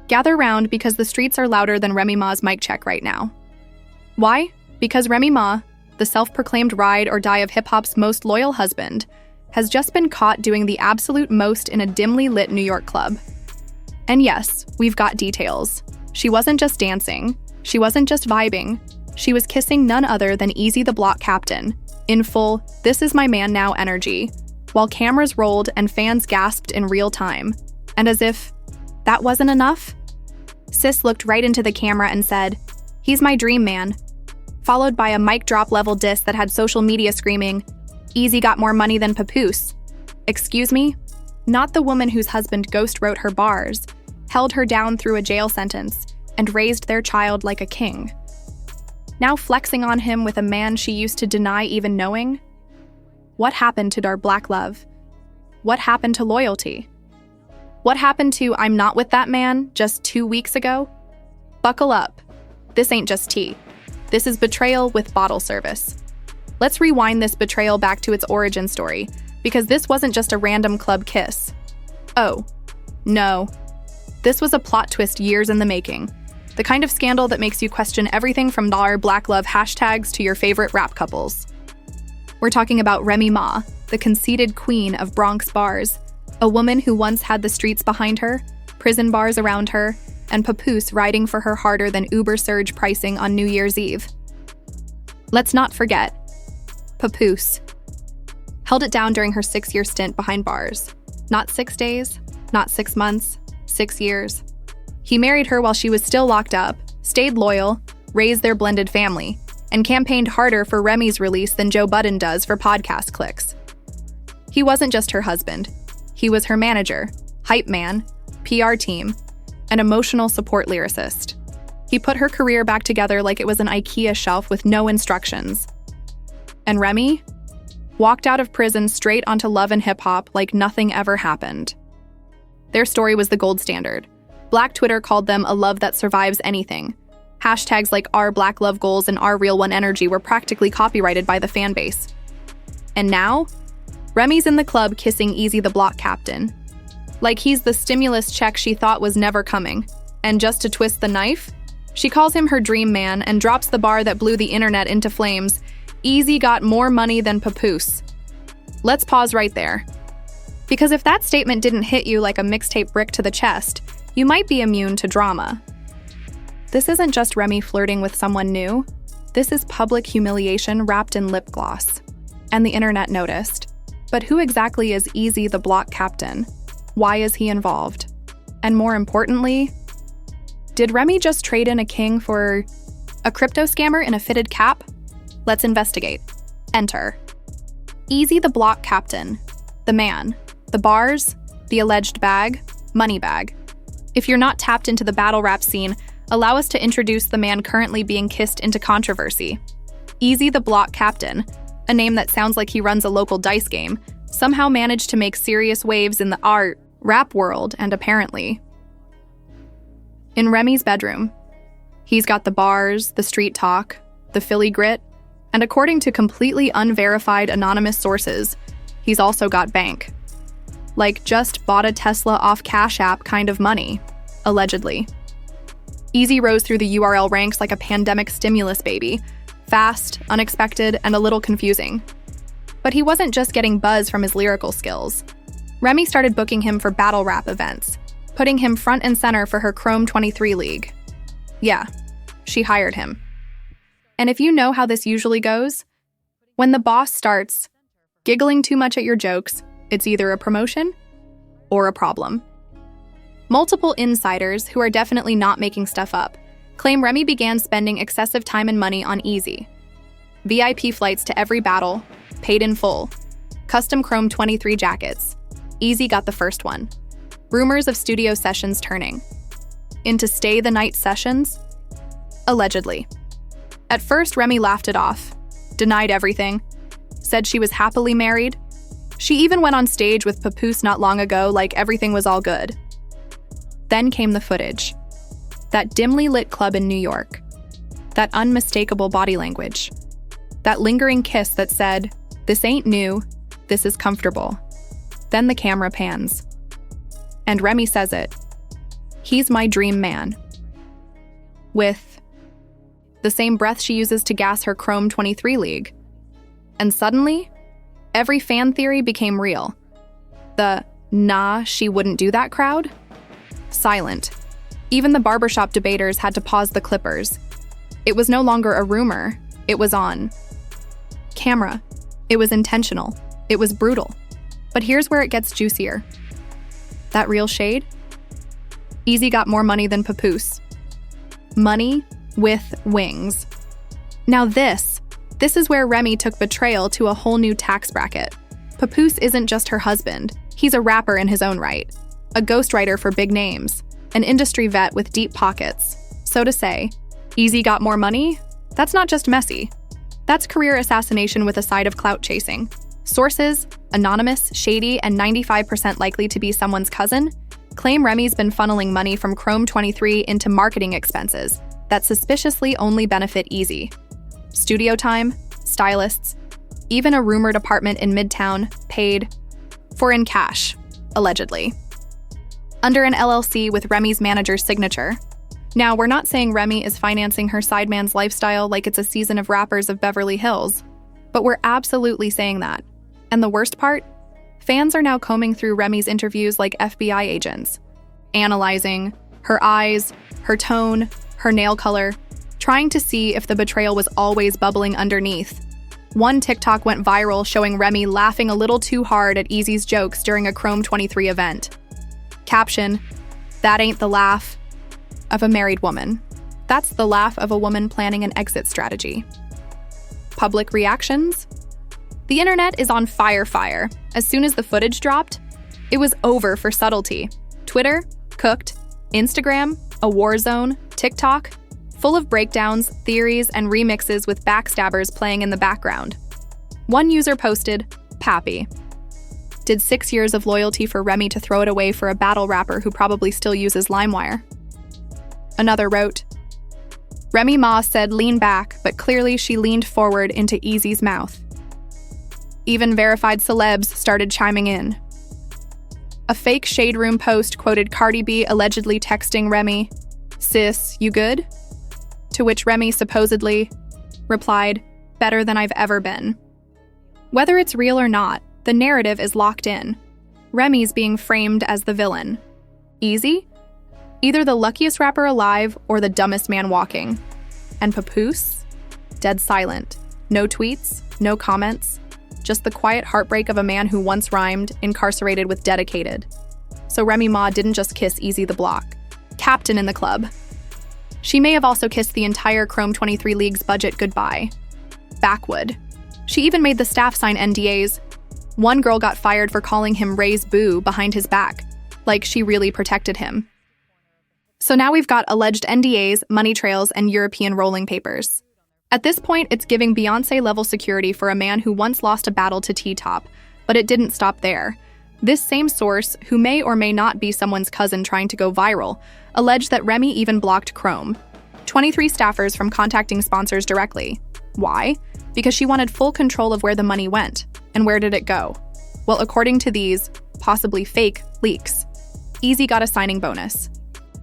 Gather round because the streets are louder than Remy Ma's mic check right now. Why? Because Remy Ma, the self-proclaimed ride or die of hip-hop's most loyal husband, has just been caught doing the absolute most in a dimly lit New York club. And yes, we've got details. She wasn't just dancing. She wasn't just vibing. She was kissing none other than Eazy The Block Captain, in full "this is my man now" energy, while cameras rolled and fans gasped in real time. And as if that wasn't enough, Sis looked right into the camera and said, "He's my dream man," followed by a mic drop level diss that had social media screaming, "Eazy got more money than Papoose." Excuse me? Not the woman whose husband ghost wrote her bars, held her down through a jail sentence, and raised their child like a king. Now flexing on him with a man she used to deny even knowing? What happened to our black love? What happened to loyalty? What happened to "I'm not with that man" just 2 weeks ago? Buckle up. This ain't just tea. This is betrayal with bottle service. Let's rewind this betrayal back to its origin story, because this wasn't just a random club kiss. Oh, no. This was a plot twist years in the making. The kind of scandal that makes you question everything from Black Love hashtags to your favorite rap couples. We're talking about Remy Ma, the conceited queen of Bronx bars, a woman who once had the streets behind her, prison bars around her, and Papoose riding for her harder than Uber surge pricing on New Year's Eve. Let's not forget, Papoose held it down during her 6-year stint behind bars. Not 6 days, not 6 months, 6 years. He married her while she was still locked up, stayed loyal, raised their blended family, and campaigned harder for Remy's release than Joe Budden does for podcast clicks. He wasn't just her husband. He was her manager, hype man, PR team, and emotional support lyricist. He put her career back together like it was an IKEA shelf with no instructions. And Remy walked out of prison straight onto Love and Hip Hop like nothing ever happened. Their story was the gold standard. Black Twitter called them a love that survives anything. Hashtags like "our Black Love Goals" and "our Real One Energy" were practically copyrighted by the fan base. And now, Remy's in the club kissing Eazy The Block Captain. Like he's the stimulus check she thought was never coming. And just to twist the knife, she calls him her dream man and drops the bar that blew the internet into flames: "Eazy got more money than Papoose." Let's pause right there. Because if that statement didn't hit you like a mixtape brick to the chest, you might be immune to drama. This isn't just Remy flirting with someone new. This is public humiliation wrapped in lip gloss. And the internet noticed. But who exactly is Eazy The Block Captain? Why is he involved? And more importantly, did Remy just trade in a king for a crypto scammer in a fitted cap? Let's investigate. Enter Eazy The Block Captain, the man, the bars, the alleged bag, money bag. If you're not tapped into the battle rap scene, allow us to introduce the man currently being kissed into controversy. Eazy The Block Captain, a name that sounds like he runs a local dice game, somehow managed to make serious waves in the rap world, and apparently in Remy's bedroom. He's got the bars, the street talk, the Philly grit, and according to completely unverified anonymous sources, he's also got bank. Like just bought a Tesla off Cash App kind of money, allegedly. Eazy rose through the URL ranks like a pandemic stimulus baby, fast, unexpected, and a little confusing. But he wasn't just getting buzz from his lyrical skills. Remy started booking him for battle rap events, putting him front and center for her Chrome 23 League. Yeah, she hired him. And if you know how this usually goes, when the boss starts giggling too much at your jokes, it's either a promotion or a problem. Multiple insiders, who are definitely not making stuff up, claim Remy began spending excessive time and money on Eazy. VIP flights to every battle, paid in full. Custom Chrome 23 jackets. Eazy got the first one. Rumors of studio sessions turning into stay the night sessions? Allegedly. At first, Remy laughed it off, denied everything, said she was happily married. She even went on stage with Papoose not long ago like everything was all good. Then came the footage. That dimly lit club in New York. That unmistakable body language. That lingering kiss that said, "This ain't new, this is comfortable." Then the camera pans. And Remy says it. He's my dream man. With the same breath she uses to gas her Chrome 23 league. And suddenly, every fan theory became real. The "nah, she wouldn't do that" crowd? Silent. Even the barbershop debaters had to pause the clippers. It was no longer a rumor. It was on camera. It was intentional. It was brutal. But here's where it gets juicier. That real shade? Eazy got more money than Papoose. Money with wings. Now this is where Remy took betrayal to a whole new tax bracket. Papoose isn't just her husband. He's a rapper in his own right. A ghostwriter for big names. An industry vet with deep pockets. So to say, Eazy got more money? That's not just messy. That's career assassination with a side of clout chasing. Sources, anonymous, shady, and 95% likely to be someone's cousin, claim Remy's been funneling money from Chrome 23 into marketing expenses that suspiciously only benefit Eazy. Studio time, stylists, even a rumored apartment in Midtown paid for in cash, allegedly. Under an LLC with Remy's manager's signature. Now, we're not saying Remy is financing her sideman's lifestyle like it's a season of Rappers of Beverly Hills, but we're absolutely saying that. And the worst part? Fans are now combing through Remy's interviews like FBI agents, analyzing her eyes, her tone, her nail color, trying to see if the betrayal was always bubbling underneath. One TikTok went viral showing Remy laughing a little too hard at Eazy's jokes during a Chrome 23 event. Caption, "That ain't the laugh of a married woman. That's the laugh of a woman planning an exit strategy." Public reactions? The internet is on fire. As soon as the footage dropped, it was over for subtlety. Twitter, cooked. Instagram, a war zone. TikTok, full of breakdowns, theories, and remixes with backstabbers playing in the background. One user posted, "Pappy. Did 6 years of loyalty for Remy to throw it away for a battle rapper who probably still uses LimeWire." Another wrote, "Remy Ma said lean back, but clearly she leaned forward into Eazy's mouth." Even verified celebs started chiming in. A fake Shade Room post quoted Cardi B allegedly texting Remy, "Sis, you good?" To which Remy supposedly replied, "Better than I've ever been." Whether it's real or not, the narrative is locked in. Remy's being framed as the villain. Eazy? Either the luckiest rapper alive or the dumbest man walking. And Papoose? Dead silent. No tweets, no comments. Just the quiet heartbreak of a man who once rhymed, incarcerated with dedicated. So Remy Ma didn't just kiss Eazy The Block Captain in the club. She may have also kissed the entire Chrome 23 League's budget goodbye. Backwood. She even made the staff sign NDAs. One girl got fired for calling him Ray's boo behind his back, like she really protected him. So now we've got alleged NDAs, money trails, and European rolling papers. At this point, it's giving Beyoncé-level security for a man who once lost a battle to T-Top, but it didn't stop there. This same source, who may or may not be someone's cousin trying to go viral, alleged that Remy even blocked Chrome 23 staffers from contacting sponsors directly. Why? Because she wanted full control of where the money went. And where did it go? Well, according to these, possibly fake, leaks, Eazy got a signing bonus.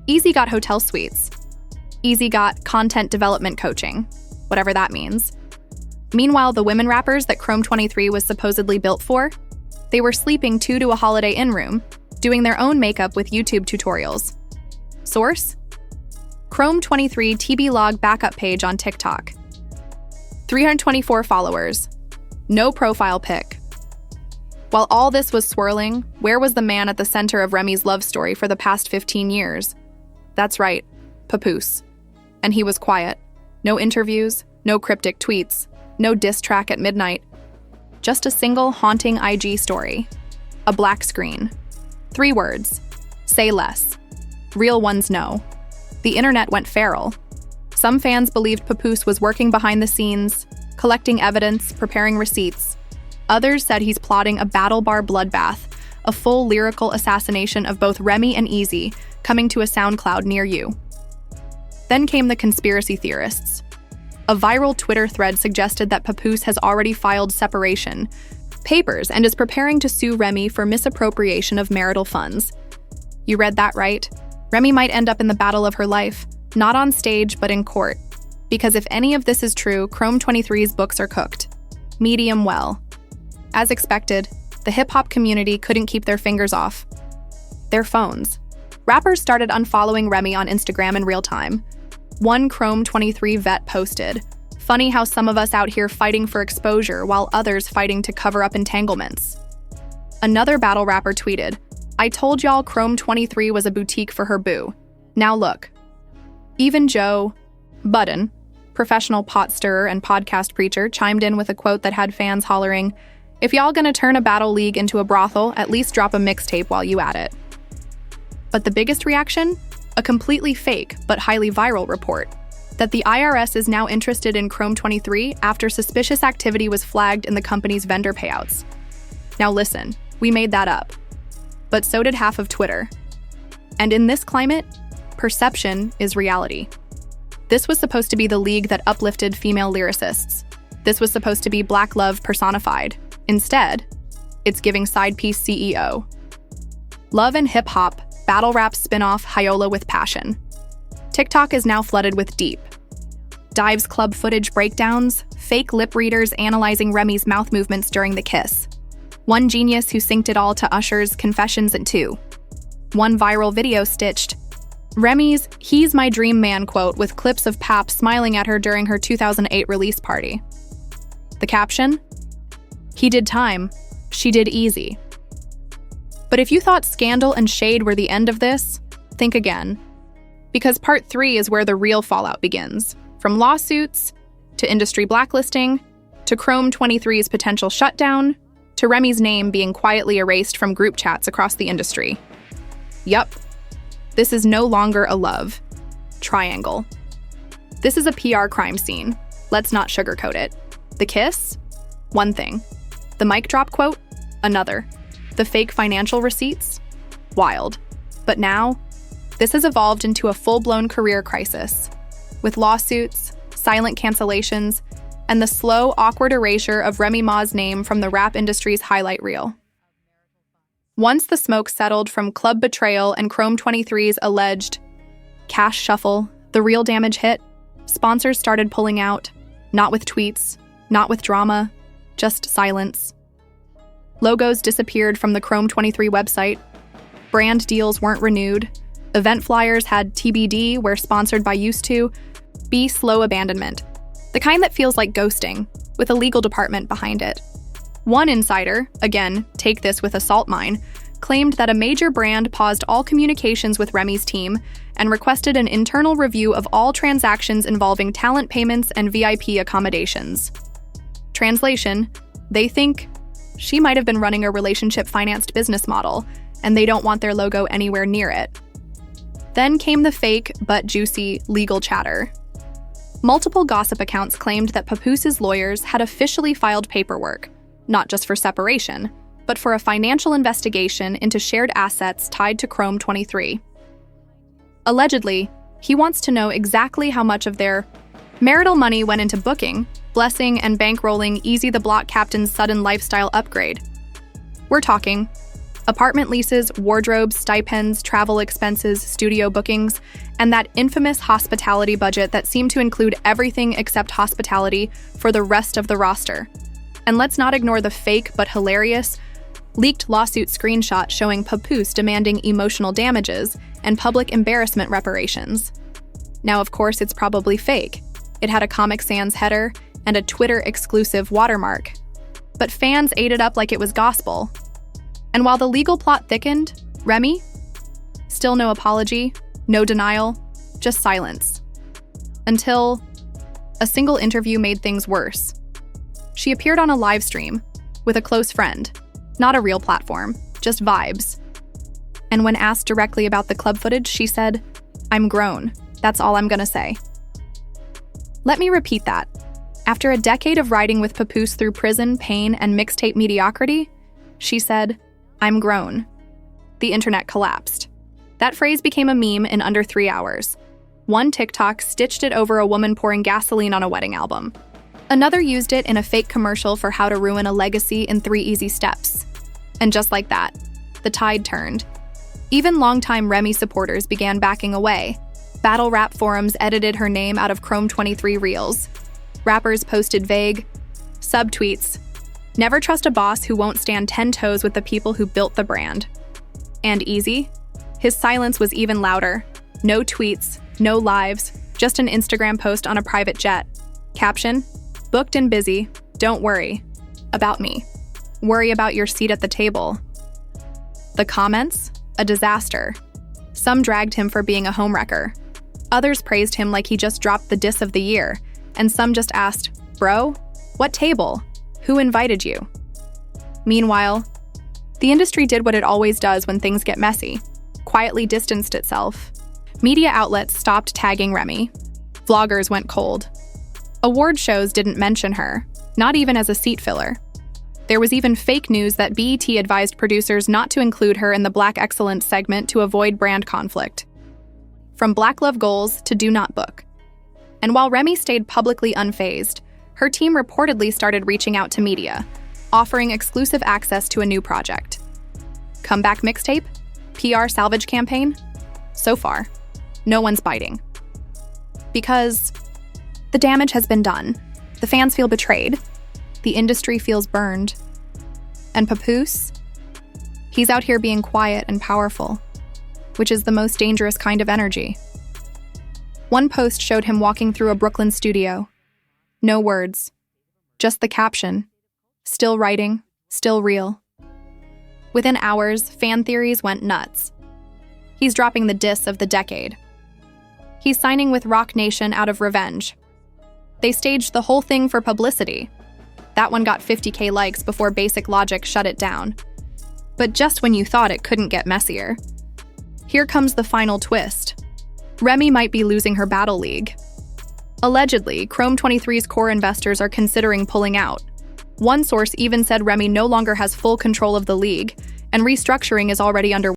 Eazy got hotel suites. Eazy got content development coaching, whatever that means. Meanwhile, the women rappers that Chrome 23 was supposedly built for, they were sleeping 2 to a Holiday Inn room, doing their own makeup with YouTube tutorials. Source? Chrome 23 TB Log backup page on TikTok. 324 followers. No profile pic. While all this was swirling, where was the man at the center of Remy's love story for the past 15 years? That's right, Papoose. And he was quiet. No interviews, no cryptic tweets, no diss track at midnight. Just a single haunting IG story. A black screen. 3 words. Say less. Real ones know. The internet went feral. Some fans believed Papoose was working behind the scenes, collecting evidence, preparing receipts. Others said he's plotting a battle bar bloodbath, a full lyrical assassination of both Remy and Eazy, coming to a SoundCloud near you. Then came the conspiracy theorists. A viral Twitter thread suggested that Papoose has already filed separation papers and is preparing to sue Remy for misappropriation of marital funds. You read that right. Remy might end up in the battle of her life, not on stage, but in court. Because if any of this is true, Chrome 23's books are cooked. Medium well. As expected, the hip-hop community couldn't keep their fingers off their phones. Rappers started unfollowing Remy on Instagram in real time. One Chrome 23 vet posted, "Funny how some of us out here fighting for exposure while others fighting to cover up entanglements." Another battle rapper tweeted, "I told y'all Chrome 23 was a boutique for her boo. Now look." Even Joe Budden, professional pot stirrer and podcast preacher, chimed in with a quote that had fans hollering, "If y'all gonna turn a battle league into a brothel, at least drop a mixtape while you at it." But the biggest reaction? A completely fake but highly viral report that the IRS is now interested in Chrome 23 after suspicious activity was flagged in the company's vendor payouts. Now listen, we made that up. But so did half of Twitter. And in this climate, perception is reality. This was supposed to be the league that uplifted female lyricists. This was supposed to be Black love personified. Instead, it's giving side piece CEO. Love and hip-hop, battle rap spin-off Hyola with passion. TikTok is now flooded with deep dives, club footage breakdowns, fake lip readers analyzing Remy's mouth movements during the kiss. One genius who synced it all to Usher's Confessions at 2. One viral video stitched Remy's "He's my dream man" quote with clips of Pap smiling at her during her 2008 release party. The caption? "He did time, she did easy." But if you thought scandal and shade were the end of this, think again. Because part 3 is where the real fallout begins. From lawsuits, to industry blacklisting, to Chrome 23's potential shutdown, to Remy's name being quietly erased from group chats across the industry. Yup, this is no longer a love triangle. This is a PR crime scene. Let's not sugarcoat it. The kiss? One thing. The mic drop quote? Another. The fake financial receipts? Wild. But now, this has evolved into a full-blown career crisis, with lawsuits, silent cancellations, and the slow, awkward erasure of Remy Ma's name from the rap industry's highlight reel. Once the smoke settled from club betrayal and Chrome 23's alleged cash shuffle, the real damage hit, sponsors started pulling out, not with tweets, not with drama, just silence. Logos disappeared from the Chrome 23 website, brand deals weren't renewed, event flyers had TBD where sponsored by used to be slow abandonment, the kind that feels like ghosting, with a legal department behind it. One insider, again, take this with a salt mine, claimed that a major brand paused all communications with Remy's team and requested an internal review of all transactions involving talent payments and VIP accommodations. Translation, they think she might have been running a relationship-financed business model, and they don't want their logo anywhere near it. Then came the fake, but juicy, legal chatter. Multiple gossip accounts claimed that Papoose's lawyers had officially filed paperwork, not just for separation, but for a financial investigation into shared assets tied to Chrome 23. Allegedly, he wants to know exactly how much of their marital money went into booking, blessing, and bankrolling Eazy The Block Captain's sudden lifestyle upgrade. We're talking apartment leases, wardrobes, stipends, travel expenses, studio bookings, and that infamous hospitality budget that seemed to include everything except hospitality for the rest of the roster. And let's not ignore the fake but hilarious leaked lawsuit screenshot showing Papoose demanding emotional damages and public embarrassment reparations. Now, of course, it's probably fake. It had a Comic Sans header and a Twitter-exclusive watermark. But fans ate it up like it was gospel. And while the legal plot thickened, Remy? Still no apology, no denial, just silence. Until a single interview made things worse. She appeared on a live stream with a close friend, not a real platform, just vibes. And when asked directly about the club footage, she said, "I'm grown. That's all I'm gonna say." Let me repeat that. After a decade of riding with Papoose through prison, pain, and mixtape mediocrity, she said, "I'm grown." The internet collapsed. That phrase became a meme in under 3 hours. One TikTok stitched it over a woman pouring gasoline on a wedding album. Another used it in a fake commercial for how to ruin a legacy in 3 easy steps. And just like that, the tide turned. Even longtime Remy supporters began backing away. Battle rap forums edited her name out of Chrome 23 reels. Rappers posted vague subtweets. Never trust a boss who won't stand 10 toes with the people who built the brand. And Eazy? His silence was even louder. No tweets, no lives, just an Instagram post on a private jet. Caption: booked and busy, don't worry about me. Worry about your seat at the table. The comments? A disaster. Some dragged him for being a homewrecker. Others praised him like he just dropped the diss of the year, and some just asked, "Bro, what table? Who invited you?" Meanwhile, the industry did what it always does when things get messy, quietly distanced itself. Media outlets stopped tagging Remy. Vloggers went cold. Award shows didn't mention her, not even as a seat filler. There was even fake news that BET advised producers not to include her in the Black Excellence segment to avoid brand conflict. From Black Love Goals to Do Not Book. And while Remy stayed publicly unfazed, her team reportedly started reaching out to media, offering exclusive access to a new project. Comeback mixtape? PR salvage campaign? So far, no one's biting. Because the damage has been done. The fans feel betrayed. The industry feels burned. And Papoose? He's out here being quiet and powerful, which is the most dangerous kind of energy. One post showed him walking through a Brooklyn studio. No words, just the caption. Still writing, still real. Within hours, fan theories went nuts. He's dropping the diss of the decade. He's signing with Roc Nation out of revenge. They staged the whole thing for publicity. That one got 50K likes before Basic Logic shut it down. But just when you thought it couldn't get messier, here comes the final twist. Remy might be losing her battle league. Allegedly, Chrome 23's core investors are considering pulling out. One source even said Remy no longer has full control of the league, and restructuring is already underway.